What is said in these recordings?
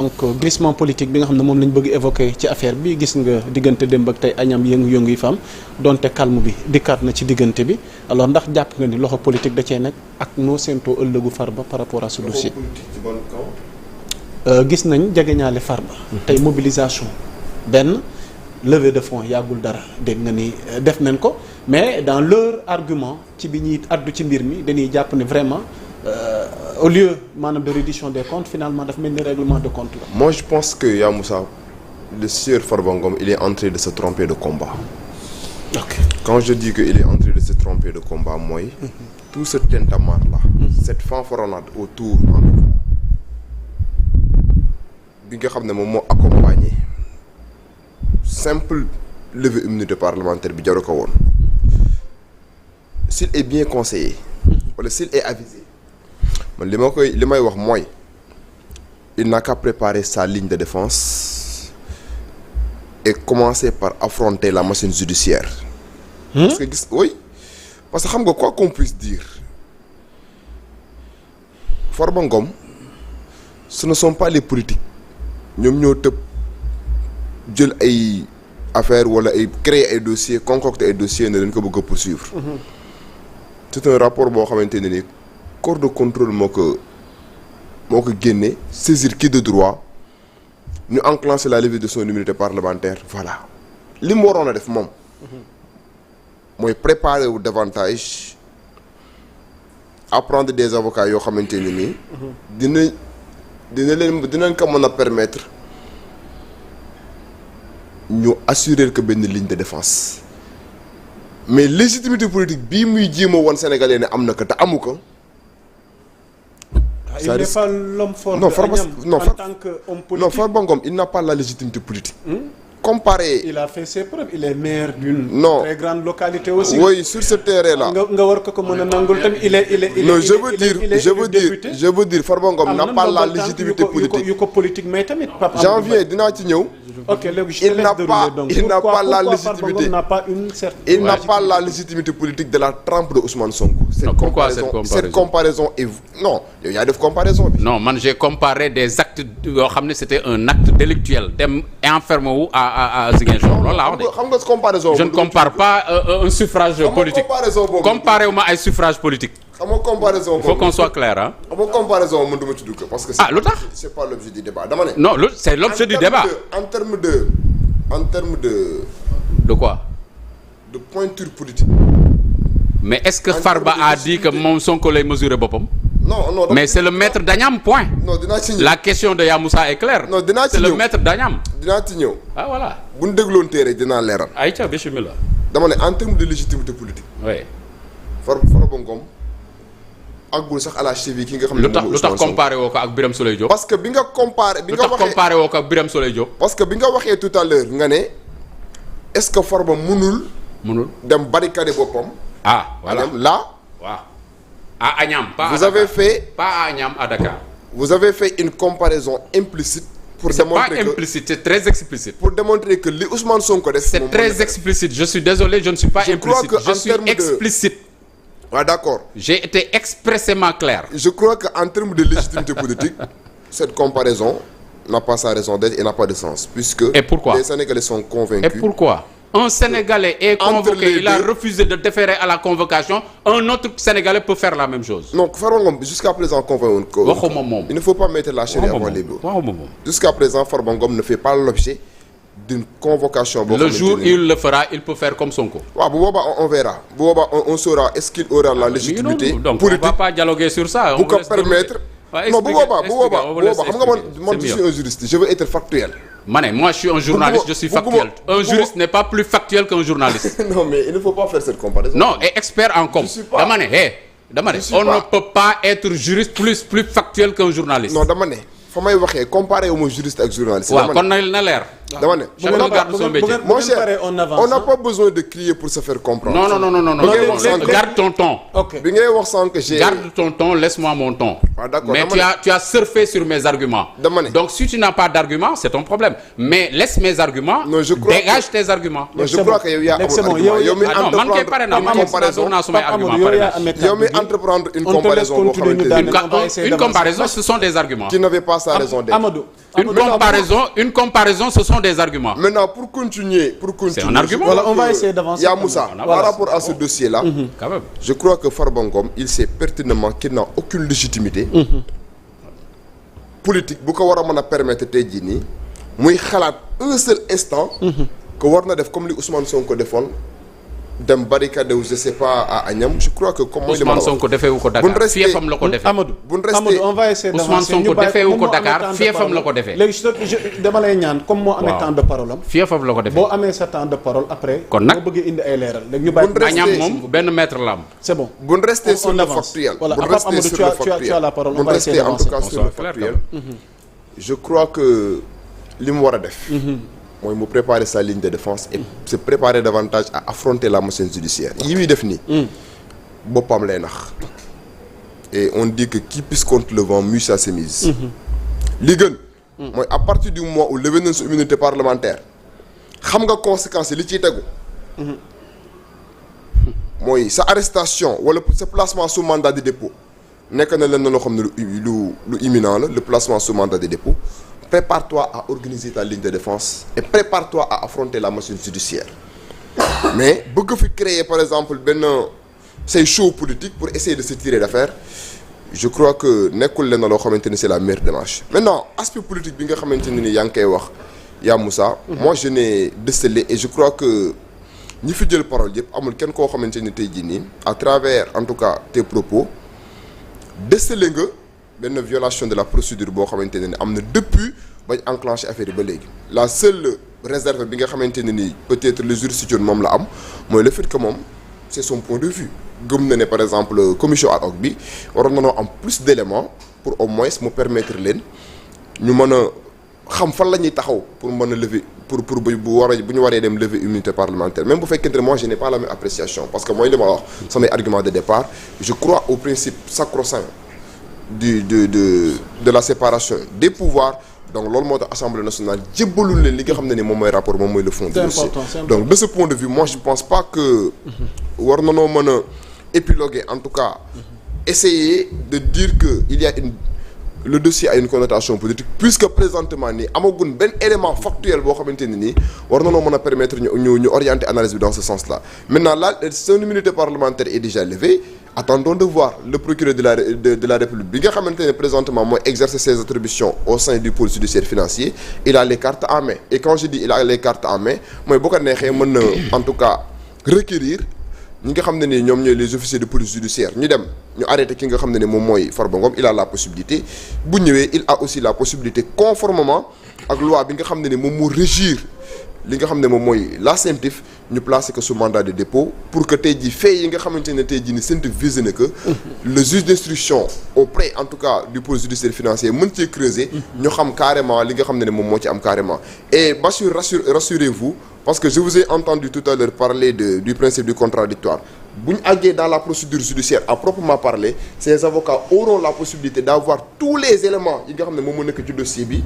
donc glissement politique bi nga xam ne moom lañ bëgg évoquer ci affaire bi gis nga diggante démb ak tey añam yëngu-yëngu yi fa am donte calme bi dikkaat na ci diggante bi alors ndax jàpp nga ni loxo politique da cee nekk ak noo séentoo ëllëgu Farba par rapport à ce dossier. Gis nañ jegeñaale Farba. tey mobilisation benn levée de fonds yàggul dara dégg nga ni def nañ ko mais dans leur argument ci bi ñuy addu ci mbir mi dañuy jàpp ne vraiment. Au lieu maanaam de reddition des comptes finalement dafa mel ni règlement de compte la. Moi je pense que Ya Moussa, le sieur Farba Ngom il est en train de se tromper de combat. Ok. Quand je dis que il est en train de se tromper de combat mooy. Tout ce tintamarre là. Cette fanfaronnade autour bi nga xam ne moom moo accompagné simple levée immunité parlementaire bi jaru ko woon. S'il est bien conseillé. Wala s'il est avisé. man li may wax mooy il n'a qu'à préparer sa ligne de défense et commencer par affronter la machine judiciaire. Parce que parce que xam nga quoi qu'on puisse dire Farba Ngom ce ne sont pas les politiques ñoom ñoo tëb jël ay affaires wala ay créer ay dossiers concocter ay dossiers ne dañ ko bëgg a poursuivre. C'est un rapport boo xamante ne ni. Corps de contrôle moo ko génne saisir qui de droit ñu enclencher la levée de son immunité parlementaire voilà li mu waroon a def moom mooy préparer wu davantage apprendre des avocats yoo xamante ne nii dinañ ko mën a permettre ñu assurer que benn ligne de défense mais légitimité politique bii muy jéem a woon sénégalais ne am na ko te amu ko. Il n'est pas l'homme fort non, de Agnam en tant qu'homme politique. Non, Farba Ngom, il n'a pas la légitimité politique. Comparé... Il a fait ses preuves. Il est maire d'une très grande localité aussi. Oui, sur ce terrain-là. Non, je veux dire, Farba Ngom n'a pas la légitimité politique. Janvier, dinaa ci ñëw. Ok, il n'a pas la légitimité. Il n'a pas la légitimité politique de la trempe de Ousmane Sonko. Cette comparaison est non, il y a des comparaisons. Non, man j'ai comparé des actes yoo xam ne c'était un acte délictuel dem enfermé wu à Ziguinchor loolu laa wax de. Xam nga comparaison. Je ne compare pas un suffrage politique. Comparé wu ma ay suffrage politique. Xam nga comparaison boobu il faut qu'on soit clair ah. Xam nga comparaison man duma ci dugg parce que. Lu tax c'est pas l'objet du débat dama ne. Non, c'est l'objet du débat. En termes de. De quoi? De pointure politique. Mais est-ce que Farba a dit que moom Sonko lay mesurer boppam? Non. Mais c'est le maître d'Agnam, point. Non, dinaa ci ñëw. La question de Ya Moussa est claire. Non, dinaa ci ñëw. C'est le maître d'Agnam. Dinaa ci ñëw. Ah voilà. Bu ñu dégloon téere dinaa leeral. Aïcha bismillah. Dama ne en termes de légitimité politique. Oui. Farba Ngom àggul sax à la cheville ki nga xam ne. lu tax comparé woo ko ak Birame Souleye Diop. Parce que bi nga comparé. lu tax comparé woo ko ak Birame Souleye Diop. Parce que bi nga waxee tout à l'heure nga ne est-ce que Farba mënul dem barricade boppam. Voilà là. waaw à Agnam pas vous avez fait pas à Agnam à Dakar. Vous avez fait une comparaison implicite. Pour c'est démontrer pas implicite, c'est très explicite. Pour démontrer que li Ousmane Sonko def. C'est très explicite. Je suis désolé, je ne suis pas implicite. Je suis explicite. D'accord. J'ai été expressément clair. Je crois qu'en termes de légitimité politique, cette comparaison n'a pas sa raison d'être et n'a pas de sens. Puisque et pourquoi? Les Sénégalais sont convaincus. Et pourquoi? Un Sénégalais est convoqué, il a refusé de déférer à la convocation. Un autre Sénégalais peut faire la même chose. Non, Farba Ngom jusqu'à présent convaincu. Il ne faut pas mettre la chaîne avant les bœufs. Jusqu'à présent, Farba Ngom ne fait pas l'objet d'une convocation. Le jour où il le fera, il peut faire comme Sonko. On verra. On saura est-ce qu'il aura la légitimité donc politique. On ne va pas dialoguer sur ça. Pour permettre. Non, moi je suis un juriste. Je veux être factuel. Moi je suis un journaliste, je suis factuel. Un juriste n'est pas plus factuel qu'un journaliste. Non, mais il ne faut pas faire cette comparaison. Non, et expert en com. On ne peut pas être juriste plus factuel qu'un journaliste. Non, faut may waxee comparer au juriste ak journaliste. Waaw kon na leer. dama ne. Chacun garde son métier. Mon cher, on n'a pas besoin de crier pour se faire comprendre. Non. Garde ton ton. Ok. Bi ngay wax sànq j'ai. Garde ton ton, laisse-moi mon ton. Ah, d'accord. Mais tu as surfé sur mes arguments. Dama ne. Donc si tu n'as pas d'argument, c'est ton problème. Mais laisse mes arguments. Non, je crois dégage tes arguments. Non, je crois que yow yaa amul argument. Yow mi entreprendre une comparaison boo xamante une comparaison, ce sont des arguments. Qui n'avait pas sa raison d'être. Une comparaison, ce sont des arguments. Maintenant, pour continuer. C'est un argument. Voilà, on va essayer d'avancer. Yaa Moussa, par rapport à ce dossier-là, quand même. je crois que Farba Ngom, il sait pertinemment qu'il n'a aucune légitimité politique bu ko war a mën a permettre tey jii nii muy xalaat un seul instant que war na def comme li Ousmane Sonko defoon dem barricade wu je sais pas à Agnam. Je crois que comme Ousmane Sonko defeewu ko Dakar fiefam la ko defee. Amadou on va essayer d'avancer. Ousmane Sonko defeewu ko Dakar fiefam la ko defee. léegi dama lay ñaan comme moo amee temps de parole am. fiefam la ko defee boo amee sa temps de parole après. kon nag boo bëggee indi ay leeral léegi ñu bàyyi. Agnam moom benn mètre la am. c'est bon bu ñu rester sur le factuel. voilà Amadou tu as la parole on va essayer d'avancer. En tout cas sur le factuel. Je crois que li mu war a def. mooy mu préparer sa ligne de défense et se préparer davantage à affronter la machine judiciaire yi muy def nii boppam lay nax et on dit que qui pisse contre le vent mue sa chemise li gën mooy à partir du moment où levé nañ sa immunité parlementaire xam nga conséquences yi li ciy tegu mooy sa arrestation wala sa placement sous mandat de dépôt nekk na leen loo xam ne lu imminent la le placement sous mandat de dépôt. Prépare-toi à organiser ta ligne de défense et prépare-toi à affronter la machine judiciaire mais bëgg fi créer par exemple benn say show politique pour essayer de se tirer d'affaire je crois que nekkul leen loo xamante ni c'est la meilleure démarche. Maintenant aspect politique bi nga xamante ne ni yaa ngi koy wax yaa Moussa. Moi je n'ai décelé et je crois que ñi fi jël parole yëpp amul kenn koo xamante ni tey jii nii à travers en tout cas tes propos décelé nga. benn violation de la procédure boo xamante ne ni am na depuis bañ enclenché affaire yi ba léegi la seule réserve bi nga xamante ne ni peut-être le jurisdiction moom la am mooy le fait que moom c'est son point de vue gëm na ne par exemple commission ad hoc bi waroon nañoo am plus d'éléments pour au moins mu permettre leen ñu mën a xam fan la ñuy taxaw pour mën a lever pour bu ñu waree dem lever immunité parlementaire même bu fekkente ne moi je n'ai pas la même appréciation parce que mooy li ma wax samay argument de départ je crois au principe sacro-saint de la séparation des pouvoirs donc loolu moo tax Assemblée nationale jébbalul leen li nga xam ne ni moom mooy rapport moom mooy le fond du dossier donc de ce point de vue moi je pense pas que war nanoo mën a épiloguer en tout cas essayer de dire que il y a le dossier a une connotation politique puisque présentement nii amagun benn élément factuel boo xamante ne nii war nanoo mën a permettre ñu orienter analyse bi dans ce sens là maintenant là son immunité parlementaire est déjà levée. Attendons de voir le procureur de la République bi nga xamante ne présentement mooy exercer ses attributions au sein du pôle judiciaire financier il a les cartes en main et quand je dis il a les cartes en main mooy bu ko neexee mën na en tout cas requérir ñi nga xam ne ni ñoom ñooy les officiers de police judiciaire ñu dem ñu arrêté ki nga xam ne ni moom mooy Farba Ngom il a la possibilité bu ñëwee il a aussi la possibilité conformément ak loi bi nga xam ne ni moom moo régir li nga xam ne moom mooy la CENTIF ñu placer que sous mandat de dépôt pour que tey jii fait yi nga xamante ne tey jii ni CENTIF visé na que le juge d'instruction auprès en tout cas du pôle judiciaire financier mën cee creuser ñu xam carrément li nga xam ne moom moo ci am carrément et Bassirou rassurez-vous parce que je vous ai entendu tout à l'heure parler du principe du contradictoire bu ñu àggee dans la procédure judiciaire à proprement parler ces avocats auront la possibilité d'avoir tous les éléments yi nga xam ne moom moo nekk ci dossier bi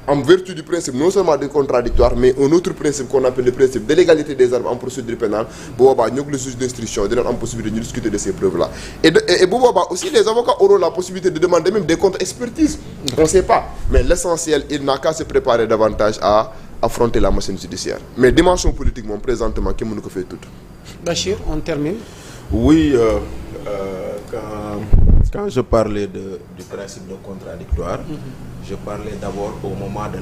en vertu du principe non seulement du contradictoire mais un autre principe qu'on appelle le principe de l'égalité des armes en procédure pénale bu boobaa ñoo le juge d'instruction dinañ am possibilité ñu discuter de ces preuves là et bu boobaa aussi les avocats auront la possibilité de demander même des contre-expertises on sait pas mais l'essentiel il n'a qu'à se préparer davantage à affronter la machine judiciaire mais dimension politique moom présentement kenn mënu ko fay tudd. Bachir on termine. Oui quand je parlais du principe de contradictoire je parlais d'abord au moment de